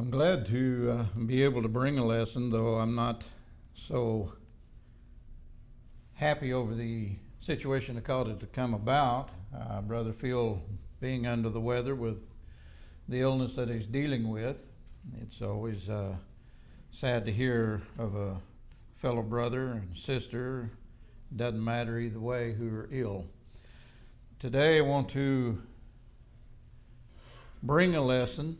I'm glad to be able to bring a lesson, though I'm not so happy over the situation that caused it to come about. Brother Phil being under the weather with the illness that he's dealing with. It's always sad to hear of a fellow brother and sister, doesn't matter either way, who are ill. Today I want to bring a lesson,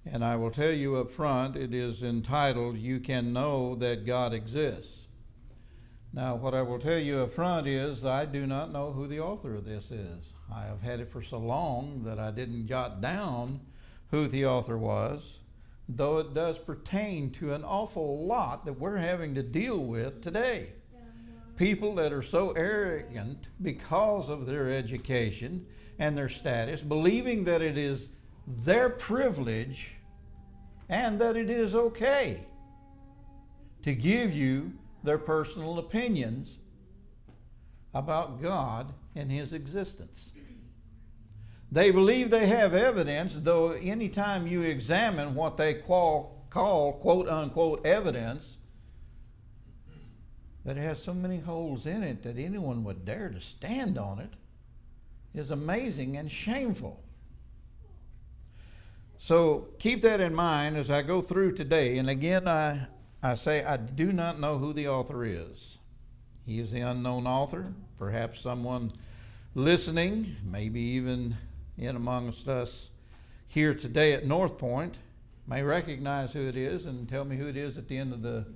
and I will tell you up front, it is entitled, You Can Know That God Exists. Now, what I will tell you up front is I do not know who the author of this is. I have had it for so long that I didn't jot down who the author was, though it does pertain to an awful lot that we're having to deal with today. People that are so arrogant because of their education and their status, believing that it is their privilege and that it is okay to give you their personal opinions about God and His existence. They believe they have evidence, though anytime you examine what they call quote unquote evidence, that it has so many holes in it that anyone would dare to stand on it is amazing and shameful. So keep that in mind as I go through today. And again, I say I do not know who the author is. He is the unknown author. Perhaps someone listening, maybe even in amongst us here today at North Point, may recognize who it is and tell me who it is at the end of the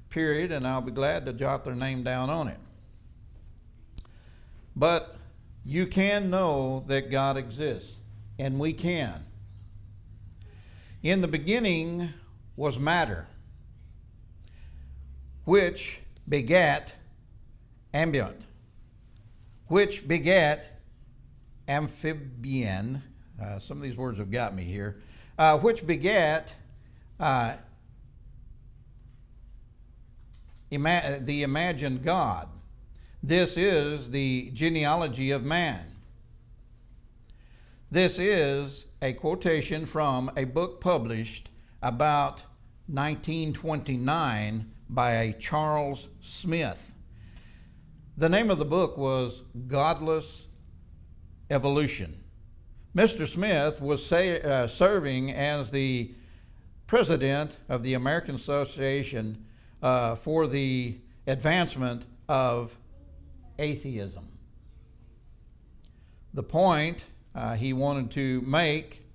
period, and I'll be glad to jot their name down on it. But you can know that God exists, and we can. In the beginning was matter, which begat ambient, which begat amphibian. Some of these words have got me here. Which begat the imagined God. This is the genealogy of man. This is a quotation from a book published about 1929 by a Charles Smith. The name of the book was Godless Evolution. Mr. Smith was serving as the president of the American Association for the Advancement of Atheism. The point he wanted to make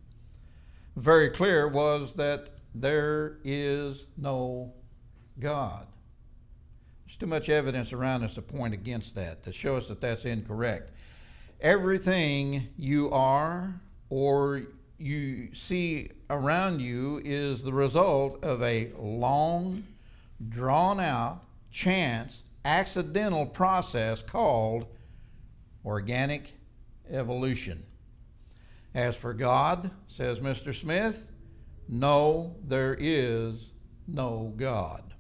very clear was that there is no God. There's too much evidence around us to point against that, to show us that that's incorrect. Everything you are or you see around you is the result of a long, drawn-out, chance, accidental process called organic evolution. As for God, says Mr. Smith, no, there is no God.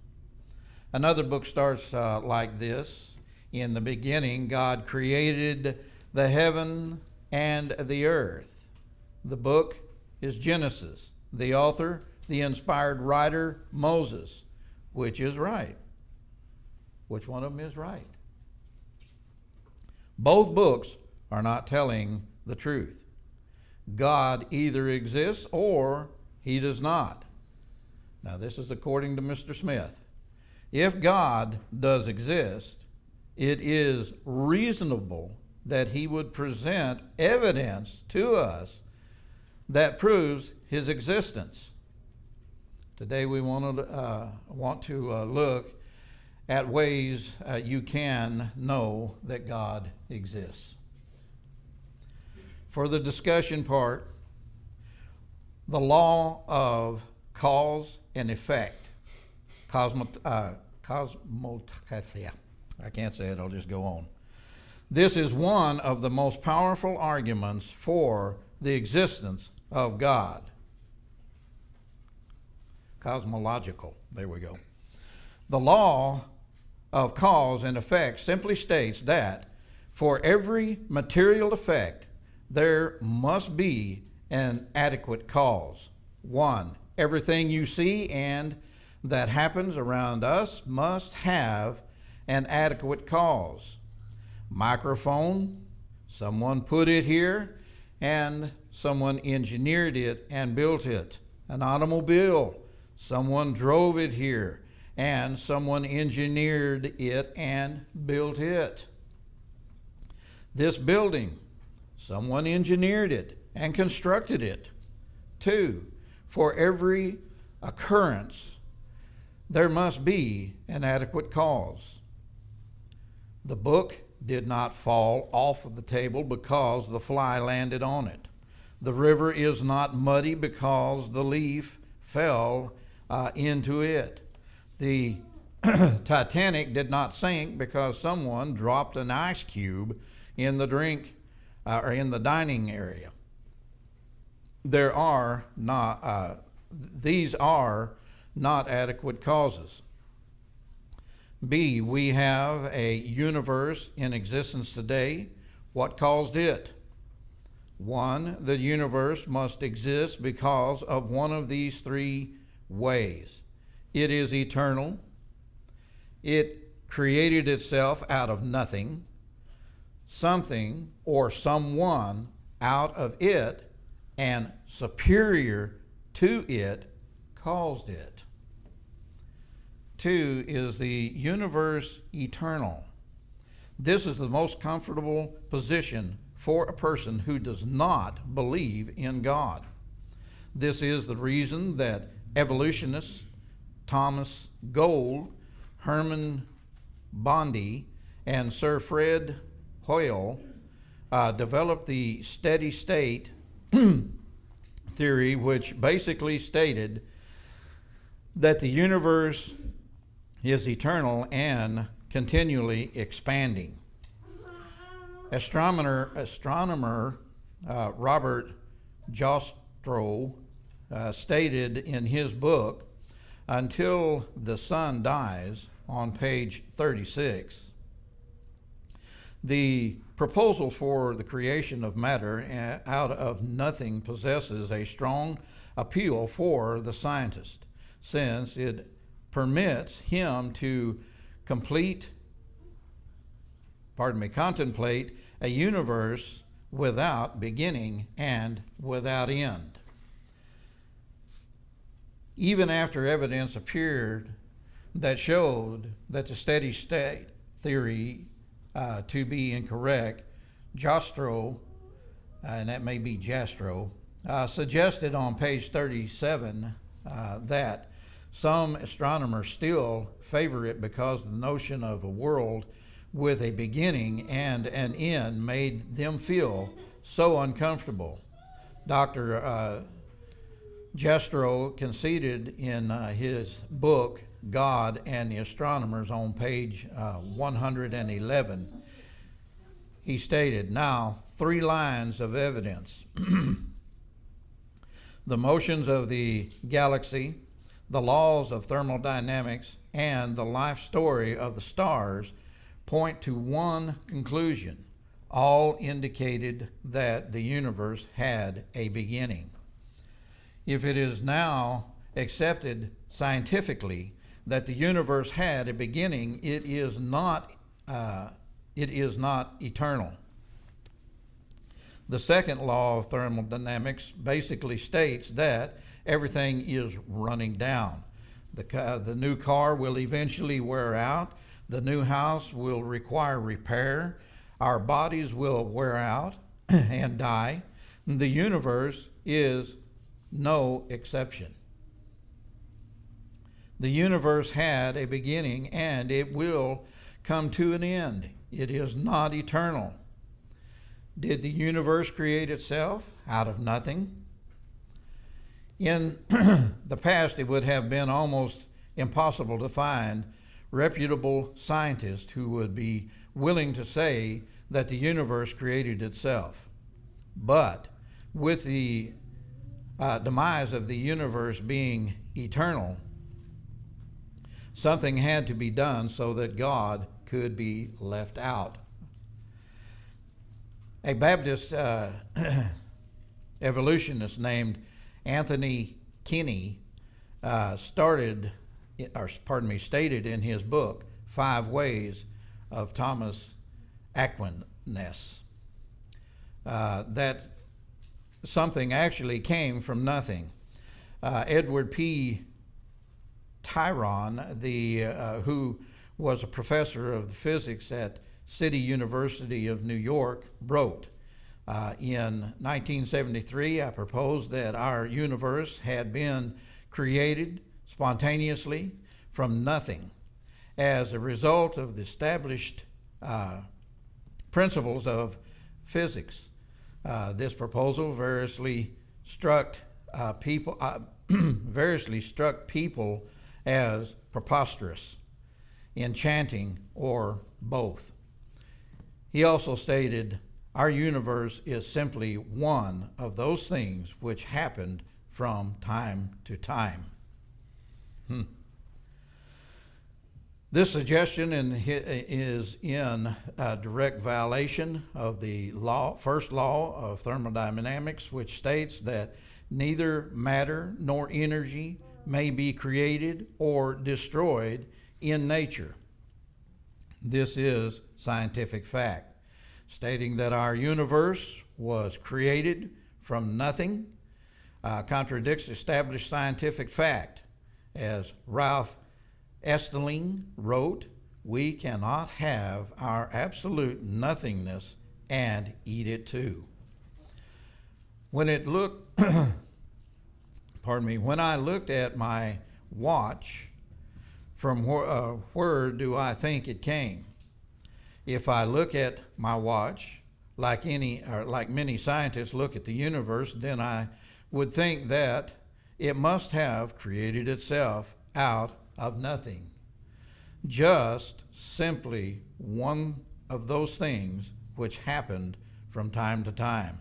Another book starts like this. In the beginning, God created the heaven and the earth. The book is Genesis. The author, the inspired writer, Moses. Which is right? Which one of them is right? Both books are not telling the truth. God either exists or He does not. Now, this is according to Mr. Smith. If God does exist, it is reasonable that He would present evidence to us that proves His existence. Today we want to look at ways you can know that God exists. For the discussion part, the law of cause and effect. I can't say it, I'll just go on. This is one of the most powerful arguments for the existence of God. Cosmological, there we go. The law of cause and effect simply states that for every material effect, there must be an adequate cause. One, everything you see and that happens around us must have an adequate cause. Microphone, someone put it here and someone engineered it and built it. An automobile, someone drove it here and someone engineered it and built it. This building, someone engineered it and constructed it. 2, for every occurrence, there must be an adequate cause. The book did not fall off of the table because the fly landed on it. The river is not muddy because the leaf fell into it. The Titanic did not sink because someone dropped an ice cube in the drink or in the dining area. These are not adequate causes. B, we have a universe in existence today. What caused it? 1, the universe must exist because of one of these 3 ways. It is eternal. It created itself out of nothing. Something or someone out of it and superior to it caused it. 2 is the universe eternal. This is the most comfortable position for a person who does not believe in God. This is the reason that evolutionists Thomas Gold, Herman Bondi, and Sir Fred Hoyle developed the steady state theory, which basically stated that the universe is eternal and continually expanding. Astronomer Robert Jastrow stated in his book, Until the Sun Dies, on page 36, the proposal for the creation of matter out of nothing possesses a strong appeal for the scientist, since it permits him to contemplate a universe without beginning and without end. Even after evidence appeared that showed that the steady state theory to be incorrect, Jastrow, and that may be Jastrow, suggested on page 37 that some astronomers still favor it because the notion of a world with a beginning and an end made them feel so uncomfortable. Dr. Jastrow conceded in his book, God and the Astronomers, on page 111. He stated, now 3 lines of evidence. The motions of the galaxy, the laws of thermodynamics, and the life story of the stars point to one conclusion. All indicated that the universe had a beginning. If it is now accepted scientifically that the universe had a beginning, it is not eternal. The second law of thermodynamics basically states that everything is running down. The new car will eventually wear out. The new house will require repair. Our bodies will wear out and die. The universe is no exception. The universe had a beginning and it will come to an end. It is not eternal. Did the universe create itself out of nothing? In the past, it would have been almost impossible to find reputable scientists who would be willing to say that the universe created itself. But with the demise of the universe being eternal, something had to be done so that God could be left out. A Baptist evolutionist named Anthony Kinney stated in his book, 5 Ways of Thomas Aquinas, that something actually came from nothing. Edward P. Tyron, who was a professor of physics at City University of New York, wrote, in 1973, I proposed that our universe had been created spontaneously from nothing as a result of the established principles of physics. This proposal variously struck people as preposterous, enchanting, or both. He also stated, our universe is simply one of those things which happened from time to time. This suggestion is in direct violation of the first law of thermodynamics, which states that neither matter nor energy may be created or destroyed in nature. This is scientific fact, stating that our universe was created from nothing, contradicts established scientific fact. As Ralph Esteling wrote, we cannot have our absolute nothingness and eat it too. When I looked at my watch, from where do I think it came? If I look at my watch like many scientists look at the universe, then I would think that it must have created itself out of nothing. Just simply one of those things which happened from time to time.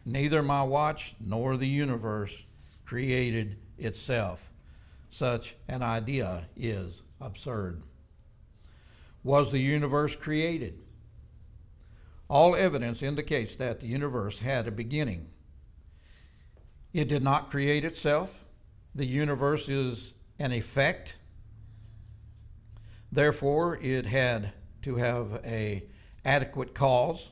Neither my watch nor the universe created itself. Such an idea is absurd. Was the universe created? All evidence indicates that the universe had a beginning. It did not create itself. The universe is an effect. Therefore, it had to have an adequate cause.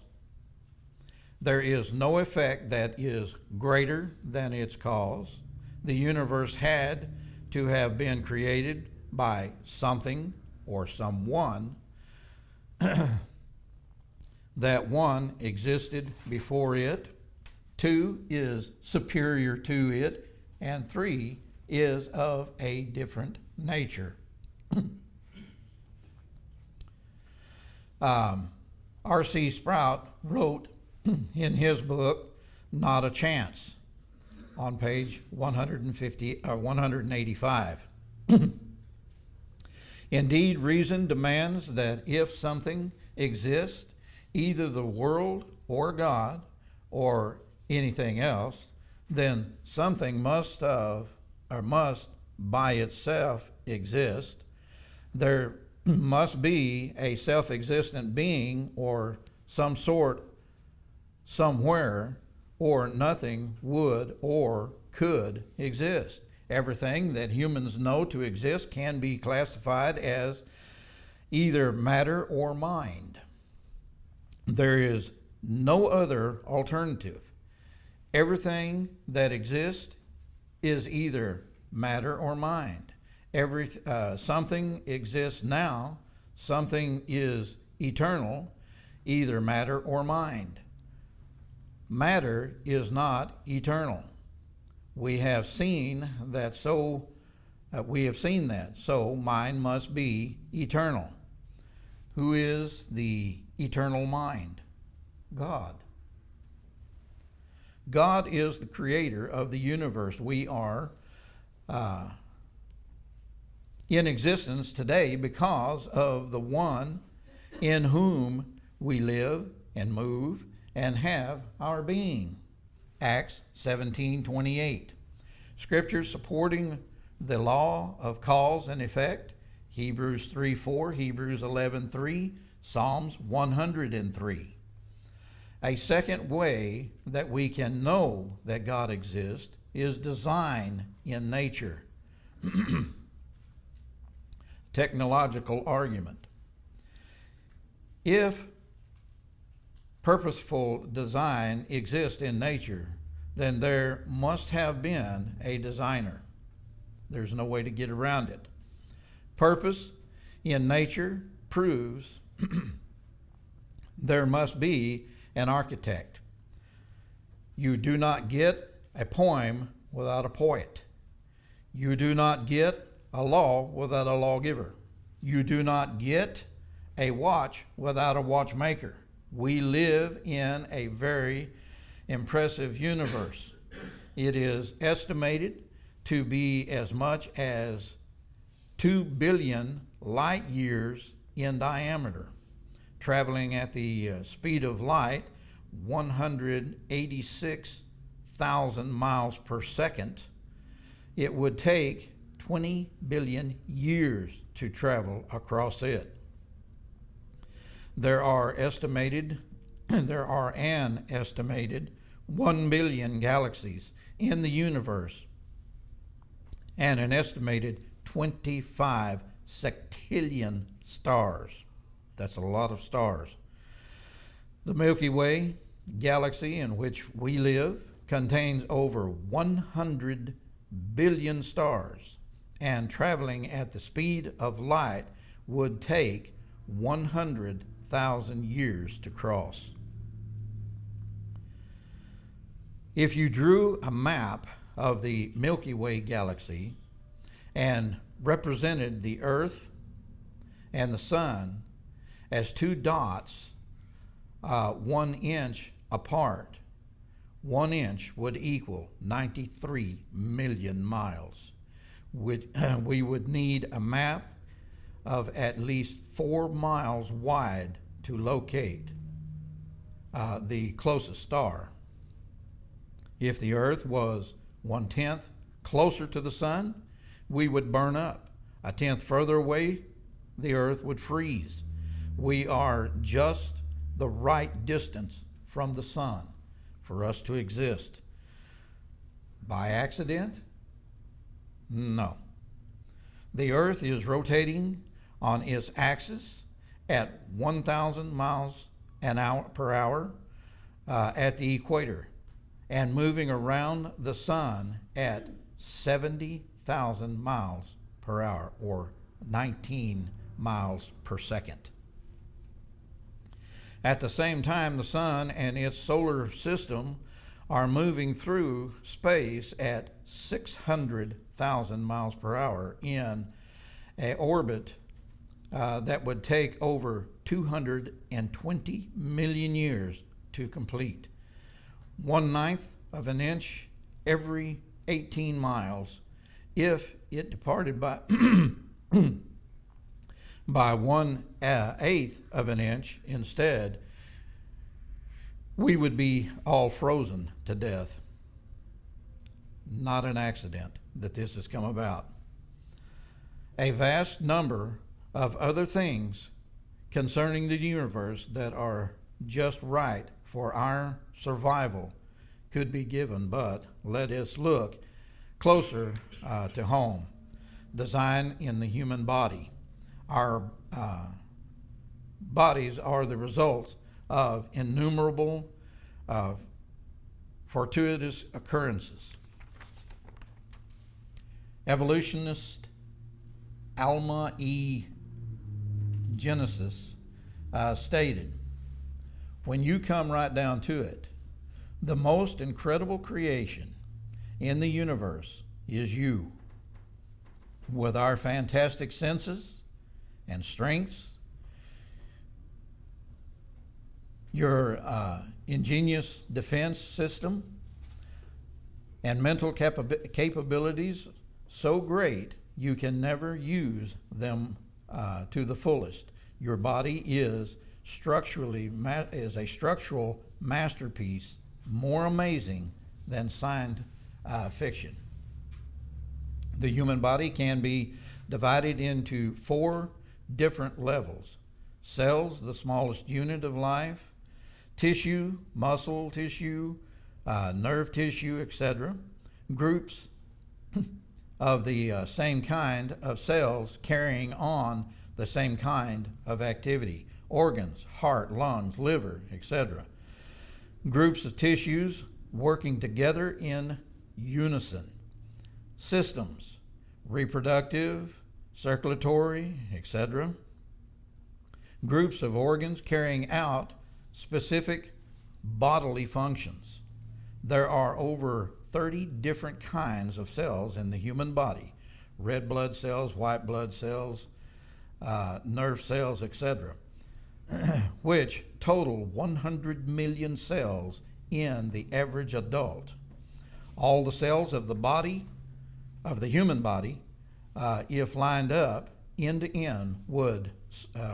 There is no effect that is greater than its cause. The universe had to have been created by something or someone. That one existed before it, 2 is superior to it, and 3 is of a different nature. R.C. Sprout wrote in his book, Not a Chance, on page 185. Indeed, reason demands that if something exists, either the world or God or anything else, then something must by itself exist. There must be a self-existent being or some sort somewhere, or nothing would or could exist. Everything that humans know to exist can be classified as either matter or mind. There is no other alternative. Everything that exists is either matter or mind. Something exists now, something is eternal, either matter or mind. Matter is not eternal. We have seen that, so mind must be eternal. Who is the eternal mind? God. God is the creator of the universe. We are in existence today because of the one in whom we live and move and have our being. Acts 17:28. Scriptures supporting the law of cause and effect. Hebrews 3:4, Hebrews 11:3, Psalms 103. A second way that we can know that God exists is design in nature. technological argument. If purposeful design exists in nature, then there must have been a designer. There's no way to get around it. Purpose in nature proves there must be an architect. You do not get a poem without a poet. You do not get a law without a lawgiver. You do not get a watch without a watchmaker. We live in a very impressive universe. It is estimated to be as much as 2 billion light years in diameter, traveling at the speed of light, 186,000 miles per second. It would take 20 billion years to travel across it. There are an estimated 1 billion galaxies in the universe and an estimated 25 sextillion stars. That's a lot of stars. The Milky Way galaxy in which we live contains over 100 billion stars, and traveling at the speed of light would take 100,000 years to cross. If you drew a map of the Milky Way galaxy and represented the Earth and the Sun as two dots 1 inch apart, 1 inch would equal 93 million miles. We would need a map of at least 4 miles wide to locate the closest star. If the Earth was 1/10 closer to the Sun, we would burn up. 1/10 further away, the Earth would freeze. We are just the right distance from the Sun for us to exist. By accident? No. The Earth is rotating on its axis at 1,000 miles per hour at the equator, and moving around the Sun at 70,000 miles per hour, or 19 miles per second. At the same time, the Sun and its solar system are moving through space at 600,000 miles per hour in an orbit that would take over 220 million years to complete. 1/9 of an inch every 18 miles. If it departed by by 1/8 of an inch instead, we would be all frozen to death. Not an accident that this has come about. A vast number of other things concerning the universe that are just right for our survival could be given, but let us look closer to home. Design in the human body. Our bodies are the results of innumerable fortuitous occurrences. Evolutionist Alma E. Genesis stated, when you come right down to it, the most incredible creation in the universe is you. With our fantastic senses and strengths, your ingenious defense system, and mental capabilities so great you can never use them to the fullest. Your body is a structural masterpiece, more amazing than science fiction. The human body can be divided into 4 different levels: cells, the smallest unit of life; tissue, muscle tissue, nerve tissue, etc. Groups, of the same kind of cells carrying on the same kind of activity: organs, heart, lungs, liver, etc. Groups of tissues working together in unison. Systems: reproductive, circulatory, etc. Groups of organs carrying out specific bodily functions. There are over 30 different kinds of cells in the human body: red blood cells, white blood cells, nerve cells, etc., which total 100 million cells in the average adult. All the cells of the body, of the human body, if lined up end to end, would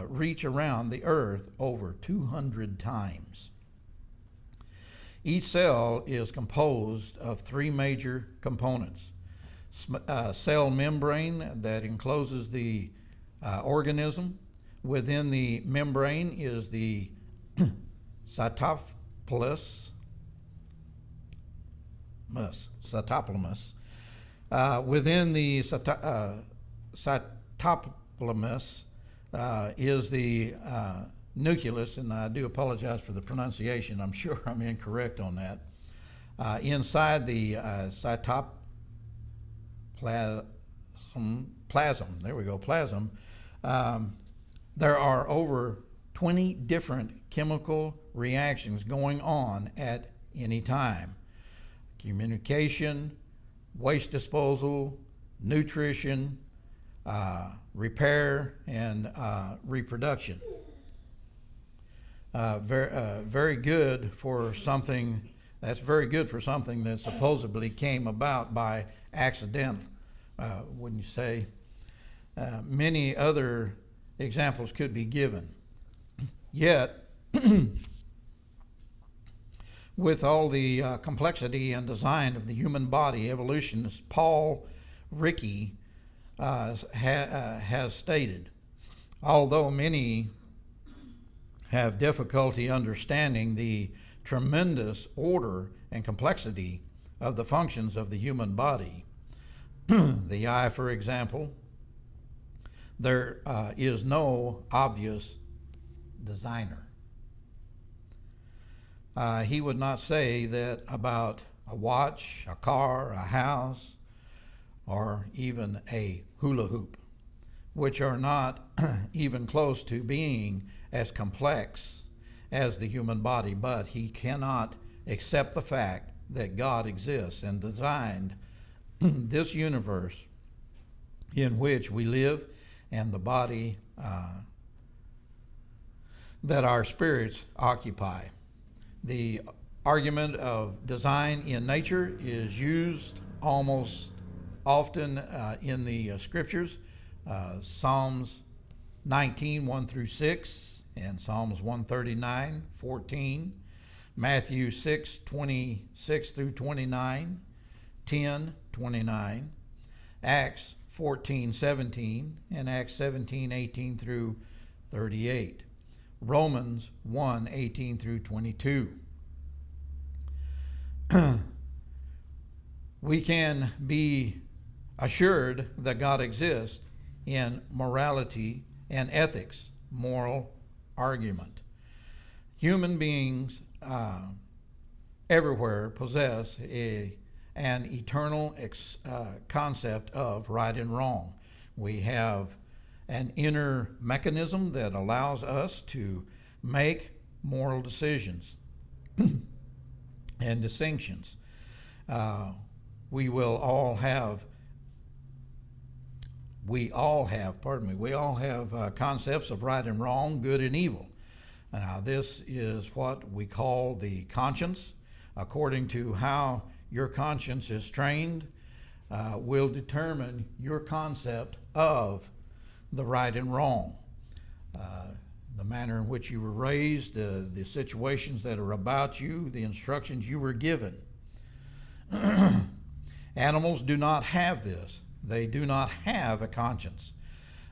reach around the earth over 200 times. Each cell is composed of three major components: cell membrane that encloses the organism. Within the membrane is the cytoplasm. Within the cytoplasm is the nucleus, and I do apologize for the pronunciation. I'm sure I'm incorrect on that. Inside the plasm, there are over 20 different chemical reactions going on at any time: communication, waste disposal, nutrition, repair, and reproduction. Very good for something that supposedly came about by accident, wouldn't you say? Many other examples could be given. Yet, with all the complexity and design of the human body, evolutionist Paul Rickey has stated, although many have difficulty understanding the tremendous order and complexity of the functions of the human body. The eye, for example, there is no obvious designer. He would not say that about a watch, a car, a house, or even a hula hoop, which are not even close to being as complex as the human body. But he cannot accept the fact that God exists and designed this universe in which we live, and the body that our spirits occupy. The argument of design in nature is used almost often in the scriptures. Psalms 19, 1 through 6, and Psalms 139, 14, Matthew 6, 26 through 29, 10, 29, Acts 14, 17, and Acts 17, 18 through 38, Romans 1, 18 through 22. We can be assured that God exists in morality and ethics, moral argument. Human beings everywhere possess an eternal concept of right and wrong. We have an inner mechanism that allows us to make moral decisions and distinctions. We all have concepts of right and wrong, good and evil. Now, this is what we call the conscience. According to how your conscience is trained, will determine your concept of the right and wrong. The manner in which you were raised, the situations that are about you, the instructions you were given. Animals do not have this. They do not have a conscience.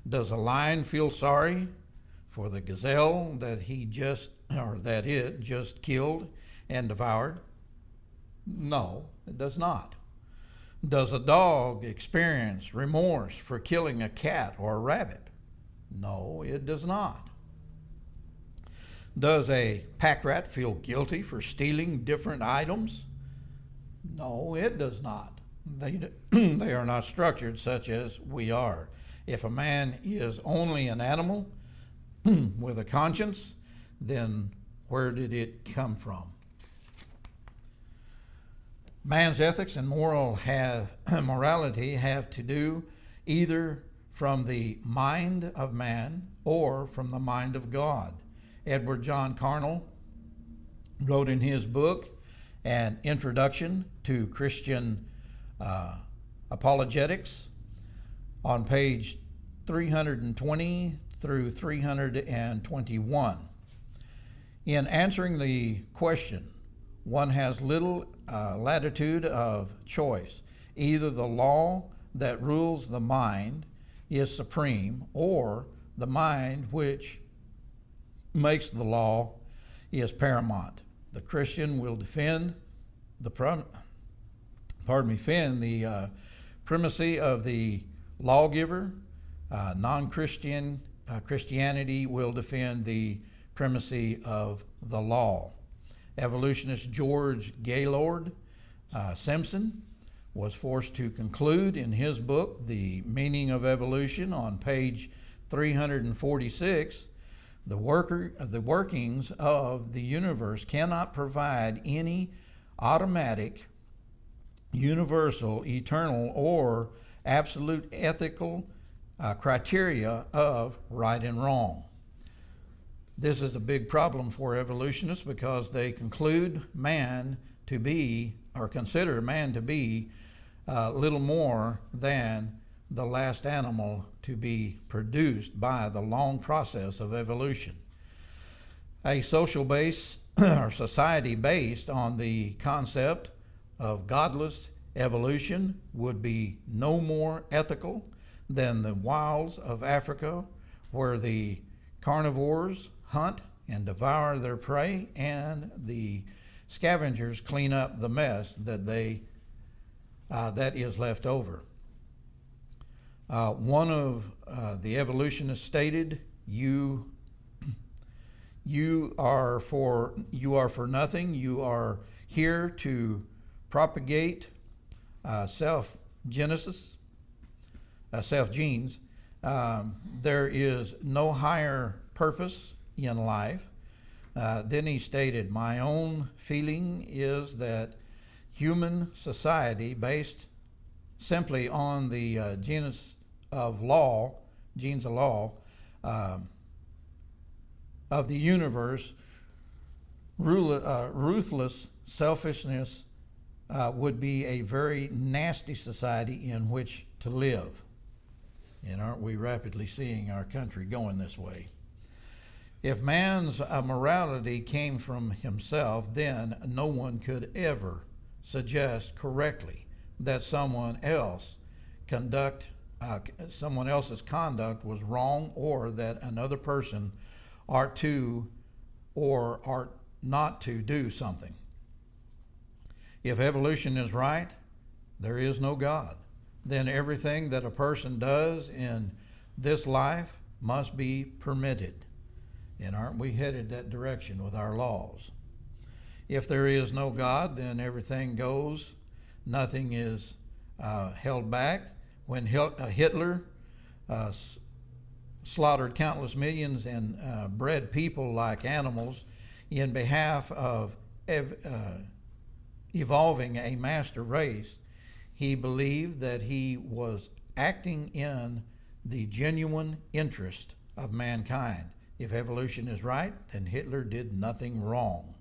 Does a lion feel sorry for the gazelle that it just killed and devoured? No, it does not. Does a dog experience remorse for killing a cat or a rabbit? No, it does not. Does a pack rat feel guilty for stealing different items? No, it does not. They are not structured such as we are. If a man is only an animal with a conscience, then where did it come from? Man's ethics and morality have to do either from the mind of man or from the mind of God. Edward John Carnell wrote in his book, An Introduction to Christian Apologetics, on page 320 through 321. In answering the question, one has little latitude of choice. Either the law that rules the mind is supreme, or the mind which makes the law is paramount. The Christian will defend the primacy of the lawgiver. Non-Christian Christianity will defend the primacy of the law. Evolutionist George Gaylord Simpson was forced to conclude in his book, The Meaning of Evolution, on page 346, the workings of the universe cannot provide any automatic, universal, eternal, or absolute ethical criteria of right and wrong. This is a big problem for evolutionists because they conclude man to be, or consider man to be, little more than the last animal to be produced by the long process of evolution. A social base or society based on the concept of godless evolution would be no more ethical than the wilds of Africa, where the carnivores hunt and devour their prey and the scavengers clean up the mess that is left over. One of the evolutionists stated, "You are for nothing. You are here to propagate self-genes. There is no higher purpose in life." Then he stated, "My own feeling is that human society based simply on the genes of law of the universe, ruthless selfishness would be a very nasty society in which to live." And aren't we rapidly seeing our country going this way? If man's morality came from himself, then no one could ever suggest correctly that someone else's conduct was wrong, or that another person ought to or ought not to do something. If evolution is right, there is no God. Then everything that a person does in this life must be permitted. And aren't we headed that direction with our laws? If there is no God, then everything goes. Nothing is held back. When Hitler slaughtered countless millions and bred people like animals in behalf of evolving a master race, he believed that he was acting in the genuine interest of mankind. If evolution is right, then Hitler did nothing wrong.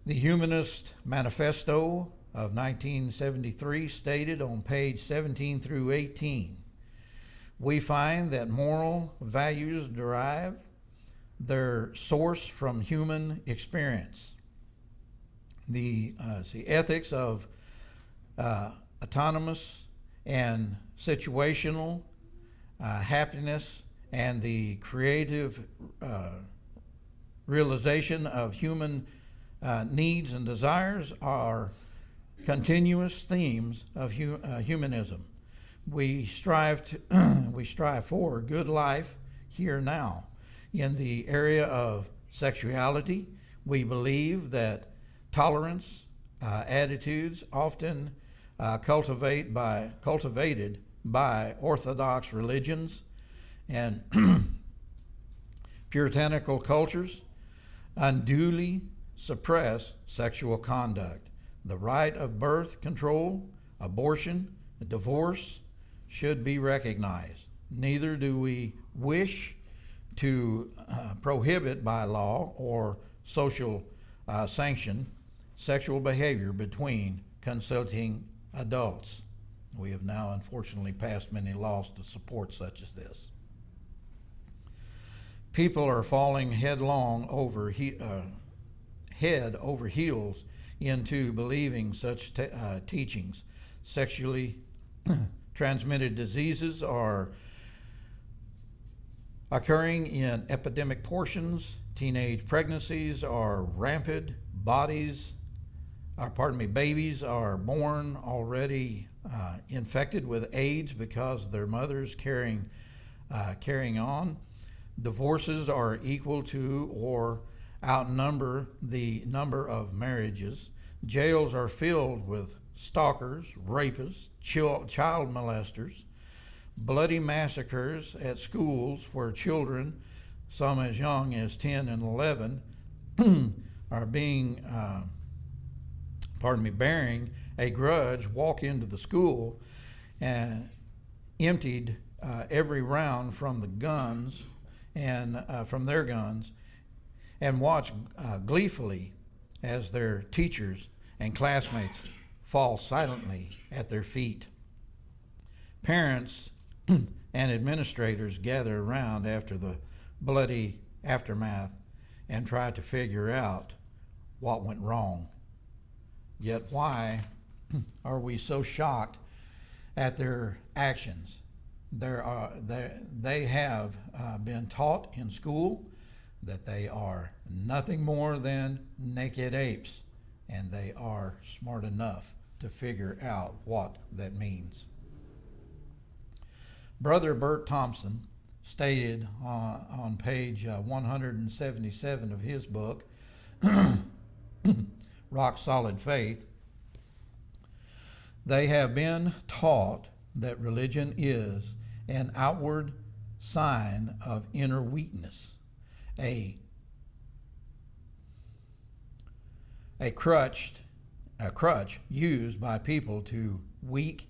The Humanist Manifesto of 1973 stated on page 17 through 18, "We find that moral values derive their source from human experience. The ethics of autonomous and situational happiness and the creative realization of human needs and desires are continuous themes of humanism. We strive for good life here now. In the area of sexuality, we believe that tolerance attitudes often cultivated by orthodox religions and puritanical cultures unduly suppress sexual conduct. The right of birth control, abortion, divorce should be recognized. Neither do we wish to prohibit by law or social sanction sexual behavior between consenting adults. We have now unfortunately passed many laws to support such as this. People are falling headlong head over heels into believing such teachings. Sexually transmitted diseases are occurring in epidemic portions. Teenage pregnancies are rampant. Babies are born already infected with AIDS because their mothers carrying on. Divorces are equal to or outnumber the number of marriages. Jails are filled with stalkers, rapists, child molesters. Bloody massacres at schools where children, some as young as 10 and 11, are being, bearing a grudge, walk into the school and emptied every round from the guns and from their guns, and watch gleefully as their teachers and classmates fall silently at their feet. Parents and administrators gather around after the bloody aftermath and try to figure out what went wrong. Yet why are we so shocked at their actions? They have been taught in school that they are nothing more than naked apes, and they are smart enough to figure out what that means. Brother Bert Thompson stated on page 177 of his book, Rock Solid Faith, they have been taught that religion is an outward sign of inner weakness, a crutch used by people too weak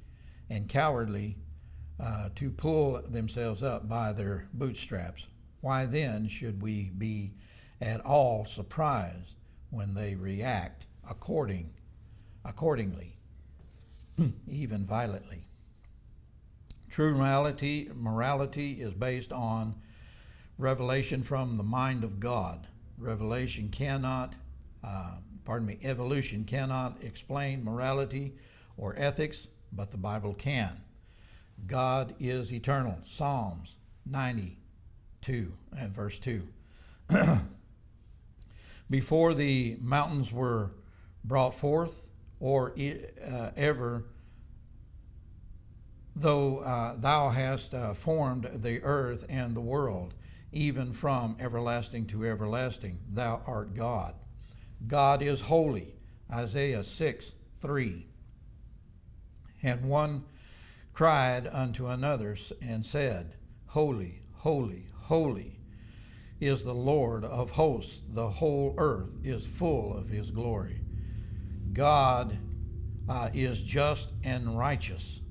and cowardly to pull themselves up by their bootstraps. Why then should we be at all surprised when they react accordingly, even violently? True morality is based on revelation from the mind of God. Evolution cannot explain morality or ethics, but the Bible can. God is eternal. Psalms 92 and verse 2. Before the mountains were brought forth, or ever, though thou hast formed the earth and the world, even from everlasting to everlasting, thou art God. God is holy. Isaiah 6:3. And one cried unto another and said, Holy, holy, holy is the Lord of hosts. The whole earth is full of his glory. God is just and righteous.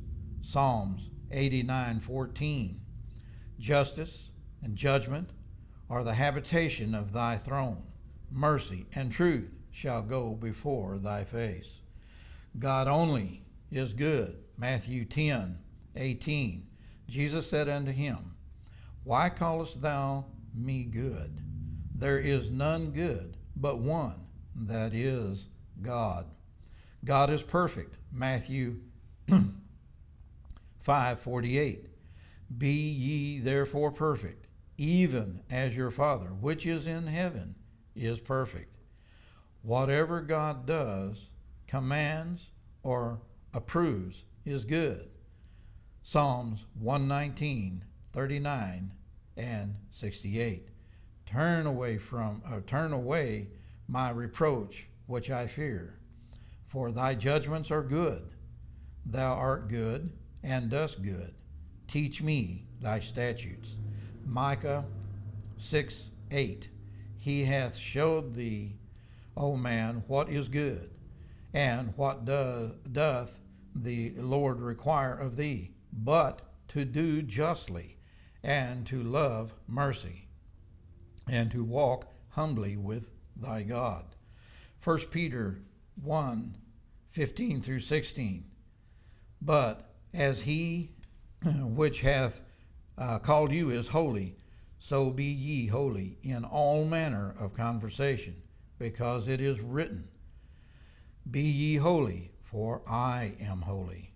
Psalms 89:14. Justice and judgment are the habitation of thy throne. Mercy and truth shall go before thy face. God only is good. Matthew 10:18. Jesus said unto him, Why callest thou me good? There is none good but one, that is God. God is perfect. Matthew 5:48. Be ye therefore perfect, even as your Father, which is in heaven, is perfect. Whatever God does, commands, or approves is good. Psalms 119, 39, and 68. Turn away my reproach, which I fear. For thy judgments are good. Thou art good, and dost good. Teach me thy statutes. Micah 6, 8. He hath showed thee, O man, what is good, and what doth the Lord require of thee, but to do justly, and to love mercy, and to walk humbly with thy God. 1 Peter 1, 15 through 16. But as he which hath called you is holy, so be ye holy in all manner of conversation, because it is written, Be ye holy, for I am holy.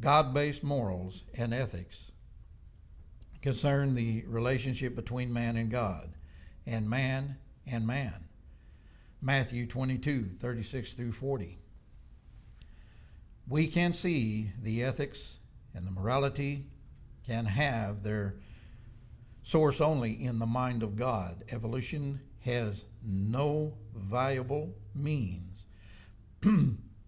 God-based morals and ethics concern the relationship between man and God, and man and man. Matthew 22, 36 through 40. We can see the ethics and the morality can have their source only in the mind of God. Evolution has no viable means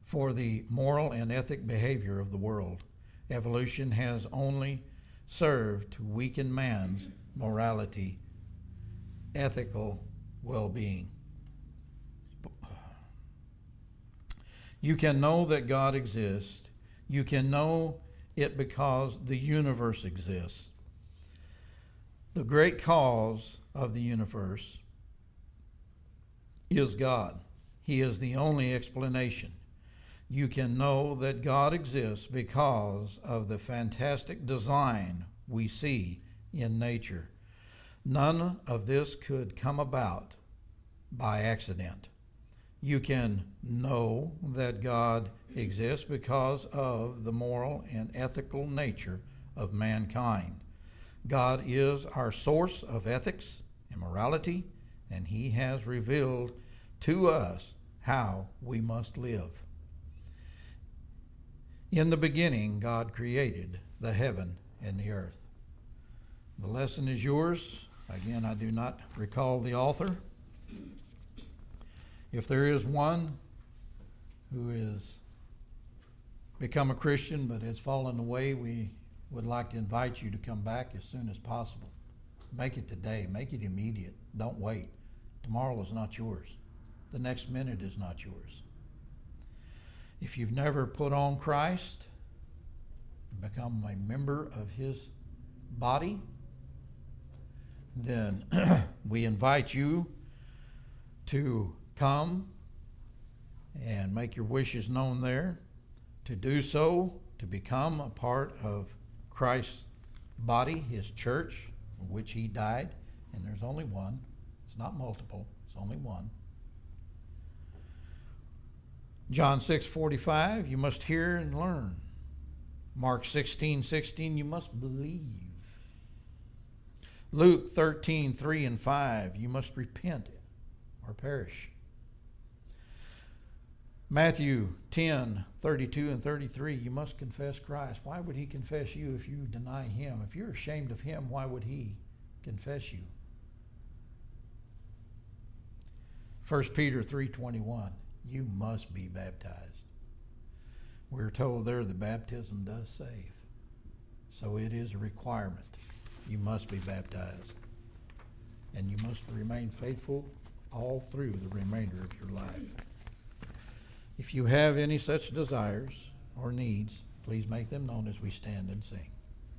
for the moral and ethic behavior of the world. Evolution has only served to weaken man's morality, ethical well-being. You can know that God exists. You can know it because the universe exists. The great cause of the universe is God. He is the only explanation. You can know that God exists because of the fantastic design we see in nature. None of this could come about by accident. You can know that God exists because of the moral and ethical nature of mankind. God is our source of ethics and morality, and He has revealed to us how we must live. In the beginning, God created the heaven and the earth. The lesson is yours. Again, I do not recall the author. If there is one who has become a Christian but has fallen away, we would like to invite you to come back as soon as possible. Make it today. Make it immediate. Don't wait. Tomorrow is not yours. The next minute is not yours. If you've never put on Christ and become a member of His body, then we invite you to come and make your wishes known there. To do so, to become a part of Christ's body, His church, for which He died, and there's only one. It's not multiple, it's only one. John 6:45, you must hear and learn. Mark 16:16, you must believe. Luke 13:3 and 5, you must repent or perish. Matthew 10:32 and 33, you must confess Christ. Why would He confess you if you deny Him? If you're ashamed of Him, why would He confess you? 1 Peter 3:21, you must be baptized. We're told there the baptism does save. So it is a requirement. You must be baptized. And you must remain faithful all through the remainder of your life. If you have any such desires or needs, please make them known as we stand and sing.